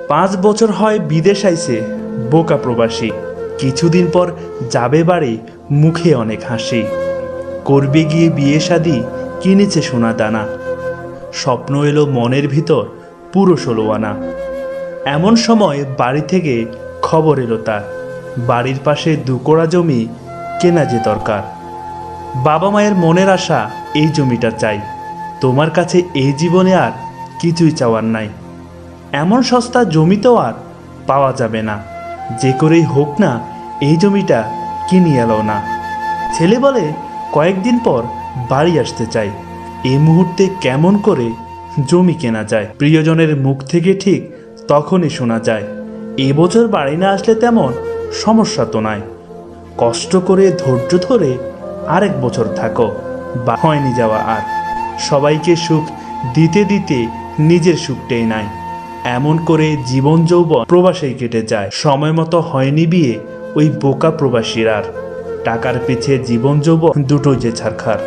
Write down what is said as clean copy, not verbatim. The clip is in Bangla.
5 বছর হয় বিদেশ আইছে বোকা প্রবাসী। কিছুদিন পর যাবে বাড়ি, মুখে অনেক হাসি। করবে গিয়ে বিয়ে শাদি, কিনেছে সোনা দানা। স্বপ্ন এলো মনের ভিতর পুরো 16 আনা। এমন সময় বাড়ি থেকে খবর এলো তার, বাড়ির পাশে 2 কোড়া জমি কেনা যে দরকার। বাবা মায়ের মনের আশা এই জমিটা চাই, তোমার কাছে এই জীবনে আর কিছুই চাওয়ার নাই। এমন সস্তা জমি তো আর পাওয়া যাবে না, যে করেই হোক না এই জমিটা কিনে এলো না। ছেলে বলে কয়েকদিন পর বাড়ি আসতে চাই, এই মুহূর্তে কেমন করে জমি কেনা যায়। প্রিয়জনের মুখ থেকে ঠিক তখনই শোনা যায়, এবছর বাড়ি না আসলে তেমন সমস্যা তো নাই, কষ্ট করে ধৈর্য ধরে আরেক বছর থাকো, বা হয়নি যাওয়া আর। সবাইকে সুখ দিতে দিতে নিজের সুখটাই নাই, এমন করে জীবন যৌবন প্রবাসেই কেটে যায়। সময় মতো হয়নি বিয়ে ওই বোকা প্রবাসীর আর, টাকার পিছে জীবন যৌবন দুটোই যে ছারখার।